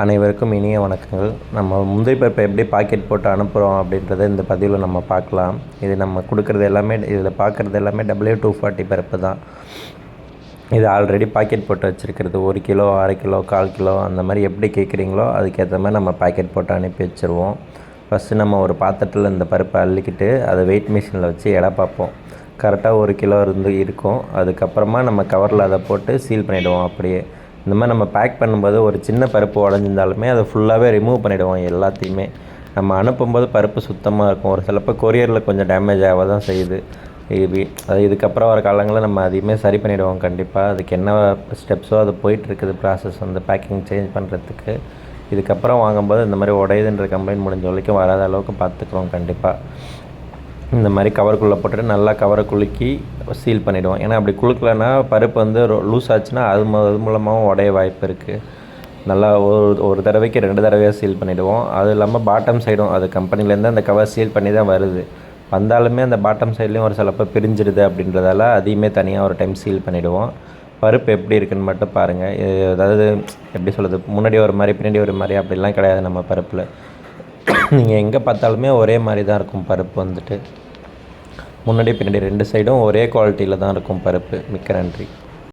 அனைவருக்கும் இனிய வணக்கங்கள். நம்ம முந்திரி பருப்பை எப்படி பாக்கெட் போட்டு அனுப்புகிறோம் அப்படின்றத இந்த பதிவில் நம்ம பார்க்கலாம். இது நம்ம கொடுக்குறது எல்லாமே, இதில் பார்க்குறது எல்லாமே W240 பருப்பு தான். இது ஆல்ரெடி பாக்கெட் போட்டு வச்சுருக்கிறது. 1 கிலோ, 1/2 கிலோ, 1/4 கிலோ அந்த மாதிரி எப்படி கேட்குறீங்களோ அதுக்கேற்ற மாதிரி நம்ம பாக்கெட் போட்டு அனுப்பி வச்சுருவோம். ஃபஸ்ட்டு நம்ம ஒரு பாத்திரத்தில் இந்த பருப்பை அள்ளிக்கிட்டு அதை வெயிட் மிஷினில் வச்சு எடை பார்ப்போம். கரெக்டாக 1 கிலோ இருக்கும். அதுக்கப்புறமா நம்ம கவரில் அதை போட்டு சீல் பண்ணிவிடுவோம். அப்படியே இந்த மாதிரி நம்ம பேக் பண்ணும்போது ஒரு சின்ன பருப்பு உடஞ்சிருந்தாலுமே அதை ஃபுல்லாகவே ரிமூவ் பண்ணிவிடுவோம். எல்லாத்தையுமே நம்ம அனுப்பும்போது பருப்பு சுத்தமாக இருக்கும். ஒரு சிலப்போ கொரியரில் கொஞ்சம் டேமேஜ் ஆக தான் செய்யுது. அது இதுக்கப்புறம் வர காலங்களில் நம்ம அதையுமே சரி பண்ணிவிடுவோம். கண்டிப்பாக அதுக்கு என்ன ஸ்டெப்ஸோ அது போயிட்டுருக்குது ப்ராசஸ் வந்து பேக்கிங் சேஞ்ச் பண்ணுறதுக்கு. இதுக்கப்புறம் வாங்கும்போது இந்த மாதிரி உடையுதுன்ற கம்ப்ளைண்ட் முடிஞ்ச வரைக்கும் வராத அளவுக்கு பார்த்துக்குறோம். கண்டிப்பாக இந்த மாதிரி கவருக்குள்ளே போட்டுட்டு நல்லா கவரை குலுக்கி சீல் பண்ணிவிடுவோம். ஏன்னா அப்படி குலுக்கலைன்னா பருப்பு வந்து லூஸ் ஆச்சுன்னா அது மூலமாகவும் உடைய வாய்ப்பு இருக்குது. நல்லா ஒரு தடவைக்கு 2 தடவையாக சீல் பண்ணிவிடுவோம். அது இல்லாமல் பாட்டம் சைடும் அது கம்பெனிலேருந்து அந்த கவர் சீல் பண்ணி தான் வருது. வந்தாலுமே அந்த பாட்டம் சைட்லேயும் ஒரு சிலப்போ பிரிஞ்சிடுது. அப்படின்றதால அதையுமே தனியாக ஒரு டைம் சீல் பண்ணிவிடுவோம். பருப்பு எப்படி இருக்குதுன்னு மட்டும் பாருங்கள். அதாவது எப்படி சொல்கிறது, முன்னாடி ஒரு மாதிரி பின்னாடி ஒரு மாதிரி அப்படிலாம் கிடையாது நம்ம பருப்பில். நீங்கள் எங்கே பார்த்தாலுமே ஒரே மாதிரி தான் இருக்கும் பருப்பு வந்துட்டு. முன்னாடி பின்னாடி 2 சைடும் ஒரே குவாலிட்டியில் தான் இருக்கும் பருப்பு. மிக்க நன்றி.